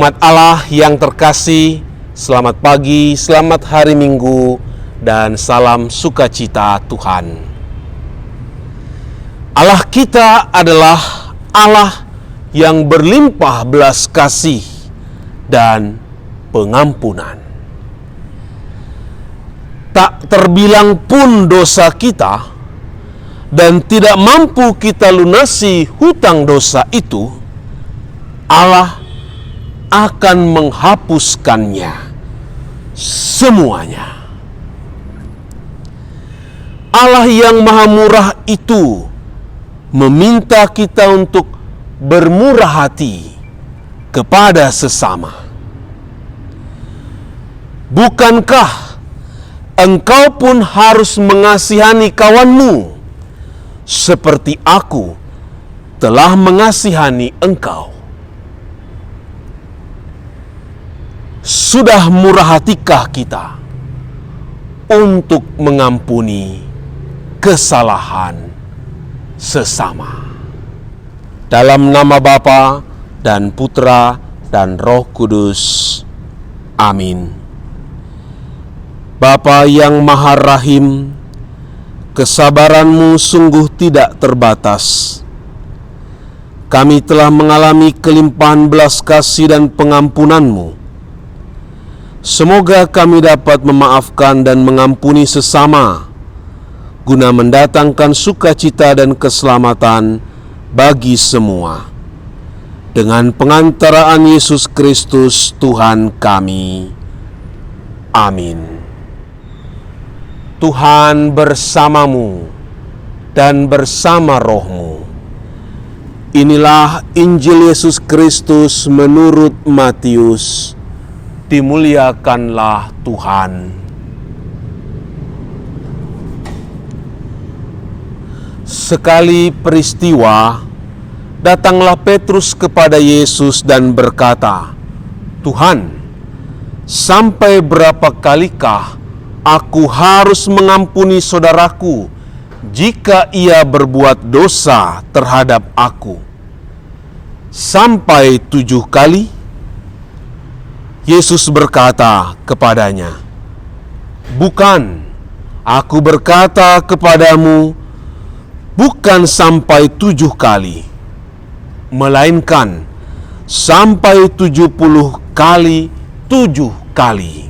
Umat Allah yang terkasih, selamat pagi, selamat hari Minggu, dan salam sukacita Tuhan. Allah kita adalah Allah yang berlimpah belas kasih dan pengampunan. Tak terbilang pun dosa kita, dan tidak mampu kita lunasi hutang dosa itu, Allah akan menghapuskannya semuanya. Allah yang Maha Murah itu meminta kita untuk bermurah hati kepada sesama. Bukankah engkau pun harus mengasihani kawanmu seperti aku telah mengasihani engkau? Sudah murah hatikah kita untuk mengampuni kesalahan sesama? Dalam nama Bapa dan Putra dan Roh Kudus. Amin. Bapa yang Maha Rahim, kesabaran-Mu sungguh tidak terbatas. Kami telah mengalami kelimpahan belas kasih dan pengampunan-Mu. Semoga kami dapat memaafkan dan mengampuni sesama, guna mendatangkan sukacita dan keselamatan bagi semua. Dengan pengantaraan Yesus Kristus Tuhan kami. Amin. Tuhan bersamamu dan bersama rohmu. Inilah Injil Yesus Kristus menurut Matius. Dimuliakanlah Tuhan. Sekali peristiwa, datanglah Petrus kepada Yesus dan berkata, "Tuhan, sampai berapa kalikah aku harus mengampuni saudaraku jika ia berbuat dosa terhadap aku? Sampai 7 kali?" Yesus berkata kepadanya, "Bukan, aku berkata kepadamu, bukan sampai 7 kali, melainkan sampai 70 kali 7 kali.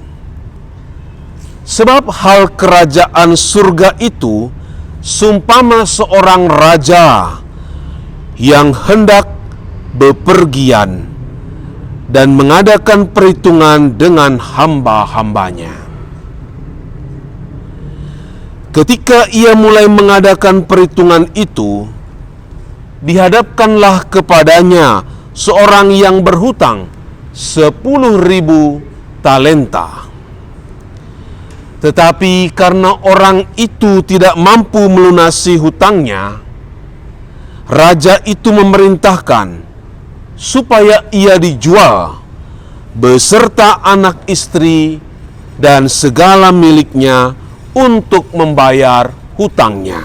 Sebab hal kerajaan surga itu seumpama seorang raja yang hendak bepergian dan mengadakan perhitungan dengan hamba-hambanya. Ketika ia mulai mengadakan perhitungan itu, dihadapkanlah kepadanya seorang yang berhutang 10.000 talenta. Tetapi karena orang itu tidak mampu melunasi hutangnya, raja itu memerintahkan supaya ia dijual beserta anak istri dan segala miliknya untuk membayar hutangnya.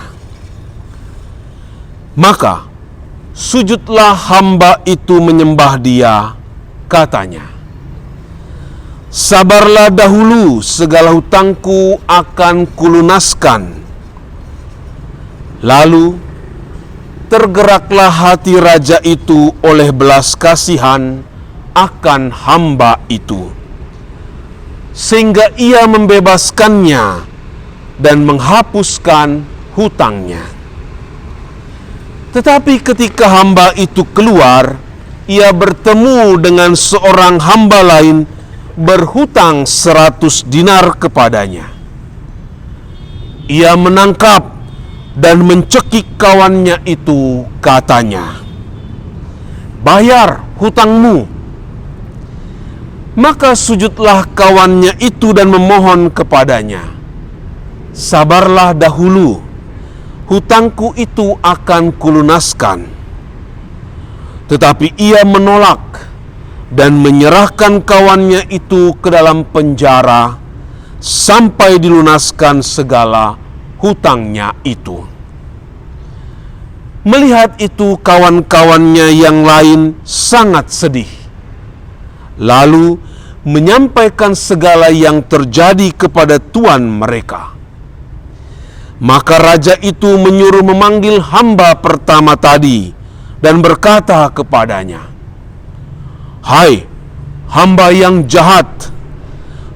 Maka sujudlah hamba itu menyembah dia, katanya, 'Sabarlah dahulu, segala hutangku akan kulunaskan.' Lalu tergeraklah hati raja itu oleh belas kasihan akan hamba itu, sehingga ia membebaskannya dan menghapuskan hutangnya. Tetapi ketika hamba itu keluar, ia bertemu dengan seorang hamba lain berhutang 100 dinar kepadanya. Ia menangkap dan mencekik kawannya itu, katanya, 'Bayar hutangmu.' Maka sujudlah kawannya itu dan memohon kepadanya, 'Sabarlah dahulu, hutangku itu akan kulunaskan.' Tetapi ia menolak dan menyerahkan kawannya itu ke dalam penjara sampai dilunaskan segala hutangnya itu. Melihat itu, kawan-kawannya yang lain sangat sedih lalu menyampaikan segala yang terjadi kepada tuan mereka. Maka raja itu menyuruh memanggil hamba pertama tadi dan berkata kepadanya, "Hai, hamba yang jahat,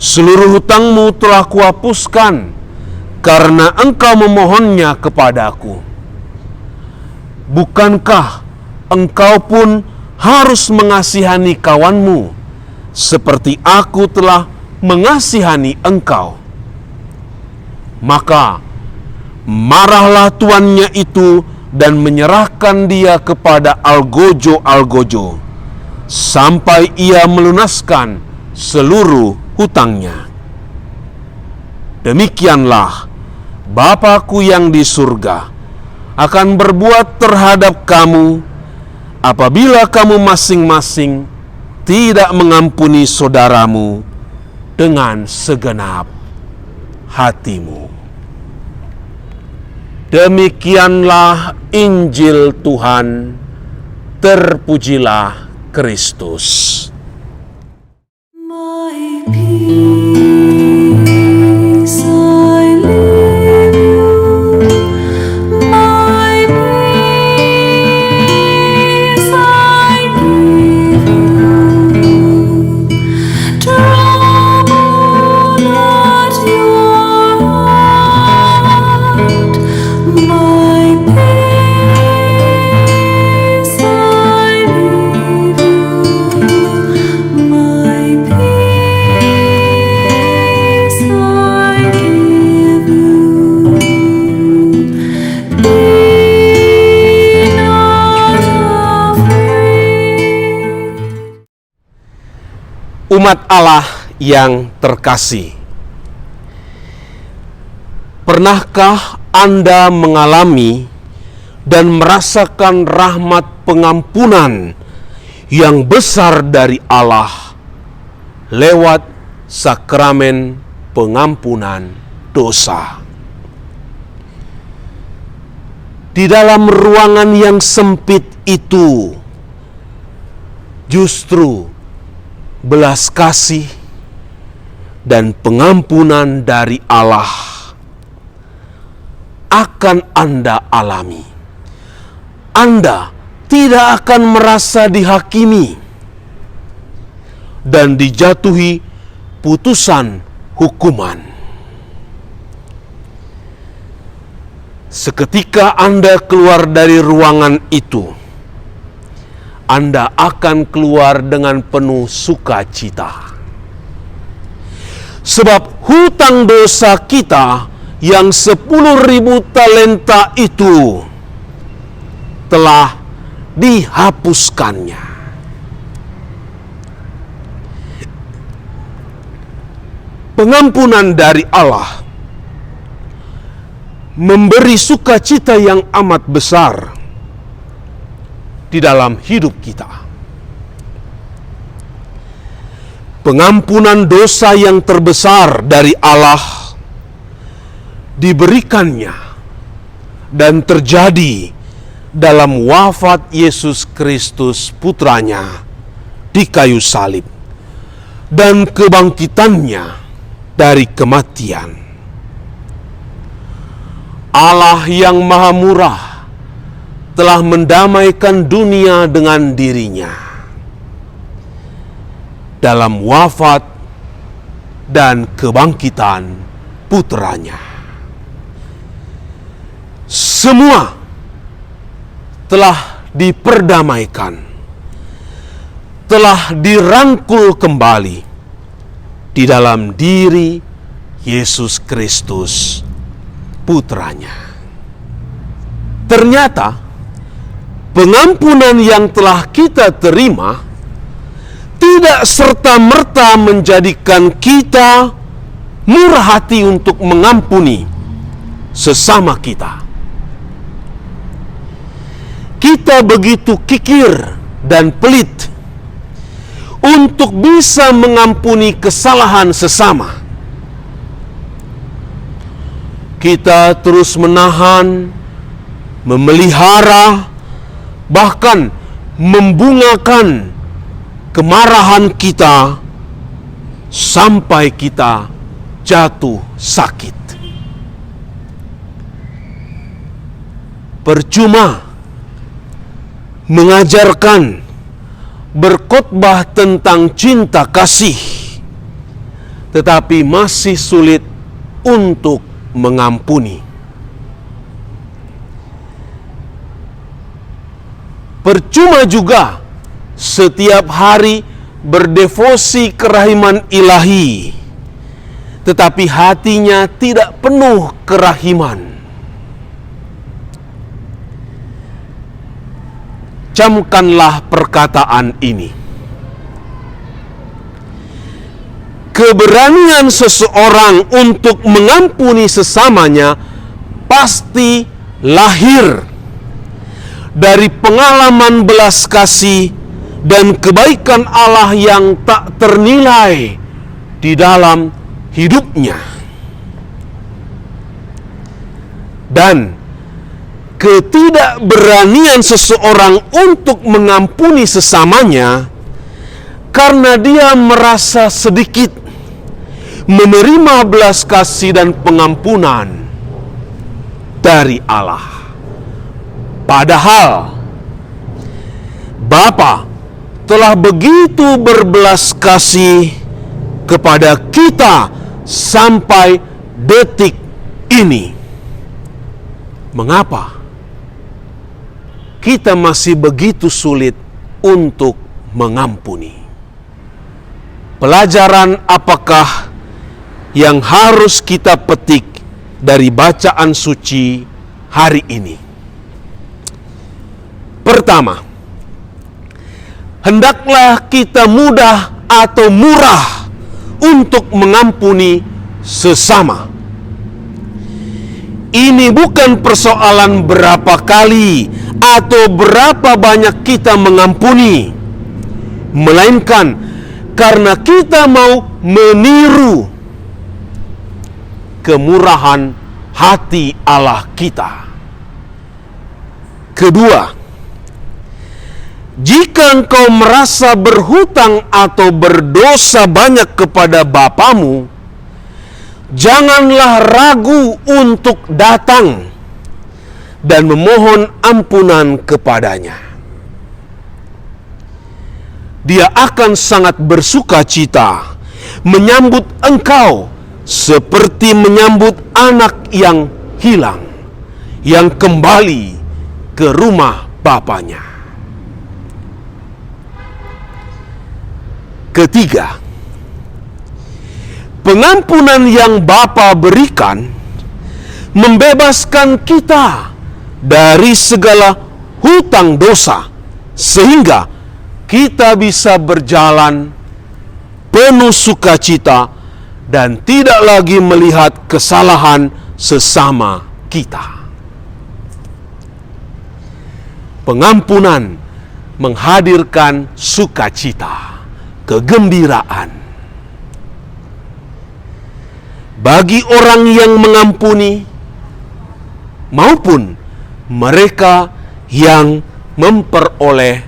seluruh hutangmu telah kuhapuskan karena engkau memohonnya kepadaku. Bukankah engkau pun harus mengasihani kawanmu seperti aku telah mengasihani engkau?" Maka marahlah tuannya itu dan menyerahkan dia kepada algojo-algojo sampai ia melunaskan seluruh hutangnya. Demikianlah Bapa-Ku yang di surga akan berbuat terhadap kamu apabila kamu masing-masing tidak mengampuni saudaramu dengan segenap hatimu. Demikianlah Injil Tuhan, terpujilah Kristus. My peace I leave you, my peace I give you. Trouble not your heart, my peace I leave you, my peace I give you. Be not afraid. Umat Allah yang terkasih, pernahkah Anda mengalami dan merasakan rahmat pengampunan yang besar dari Allah lewat sakramen pengampunan dosa? Di dalam ruangan yang sempit itu, justru belas kasih dan pengampunan dari Allah akan Anda alami. Anda tidak akan merasa dihakimi dan dijatuhi putusan hukuman. Seketika Anda keluar dari ruangan itu, Anda akan keluar dengan penuh sukacita. Sebab hutang dosa kita yang 10.000 talenta itu telah dihapuskannya. Pengampunan dari Allah memberi sukacita yang amat besar di dalam hidup kita. Pengampunan dosa yang terbesar dari Allah diberikannya dan terjadi dalam wafat Yesus Kristus putranya di kayu salib dan kebangkitannya dari kematian. Allah yang Maha Murah telah mendamaikan dunia dengan dirinya dalam wafat dan kebangkitan putranya. Semua telah diperdamaikan, telah dirangkul kembali di dalam diri Yesus Kristus putranya. Ternyata pengampunan yang telah kita terima tidak serta-merta menjadikan kita murah hati untuk mengampuni sesama kita. Kita begitu kikir dan pelit untuk bisa mengampuni kesalahan sesama. Kita terus menahan, memelihara, bahkan membungakan kemarahan kita sampai kita jatuh sakit. Percuma mengajarkan, berkhotbah tentang cinta kasih, tetapi masih sulit untuk mengampuni. Percuma juga setiap hari berdevosi kerahiman ilahi, tetapi hatinya tidak penuh kerahiman. Camkanlah perkataan ini. Keberanian seseorang untuk mengampuni sesamanya pasti lahir dari pengalaman belas kasih dan kebaikan Allah yang tak ternilai di dalam hidupnya. Dan ketidakberanian seseorang untuk mengampuni sesamanya karena dia merasa sedikit menerima belas kasih dan pengampunan dari Allah. Padahal Bapa telah begitu berbelas kasih kepada kita sampai detik ini. Mengapa kita masih begitu sulit untuk mengampuni? Pelajaran apakah yang harus kita petik dari bacaan suci hari ini? Pertama, hendaklah kita mudah atau murah untuk mengampuni sesama. Ini bukan persoalan berapa kali atau berapa banyak kita mengampuni, melainkan karena kita mau meniru kemurahan hati Allah kita. Kedua, jika engkau merasa berhutang atau berdosa banyak kepada bapamu, janganlah ragu untuk datang dan memohon ampunan kepadanya. Dia akan sangat bersuka cita menyambut engkau seperti menyambut anak yang hilang, yang kembali ke rumah bapanya. Ketiga, pengampunan yang Bapa berikan membebaskan kita dari segala hutang dosa, sehingga kita bisa berjalan penuh sukacita dan tidak lagi melihat kesalahan sesama kita. Pengampunan menghadirkan sukacita, kegembiraan. Bagi orang yang mengampuni maupun mereka yang memperoleh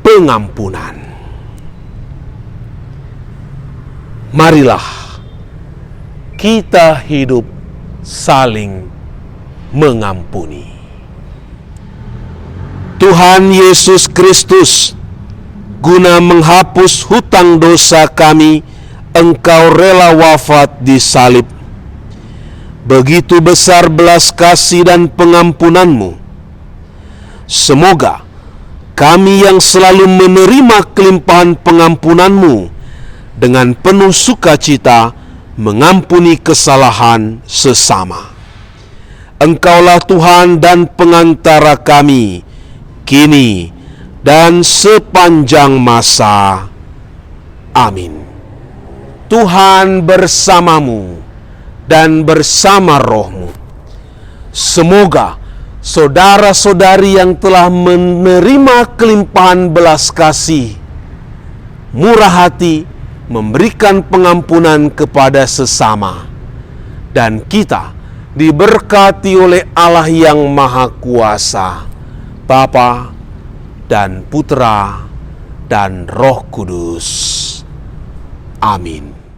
pengampunan. Marilah kita hidup saling mengampuni. Tuhan Yesus Kristus, guna menghapus hutang dosa kami, Engkau rela wafat di salib. Begitu besar belas kasih dan pengampunan-Mu. Semoga kami yang selalu menerima kelimpahan pengampunan-Mu dengan penuh sukacita mengampuni kesalahan sesama. Engkaulah Tuhan dan pengantara kami, kini dan sepanjang masa. Amin. Tuhan bersamamu dan bersama rohmu. Semoga saudara-saudari yang telah menerima kelimpahan belas kasih, murah hati, memberikan pengampunan kepada sesama, dan kita diberkati oleh Allah yang Maha Kuasa, Bapa dan Putra dan Roh Kudus. Amin.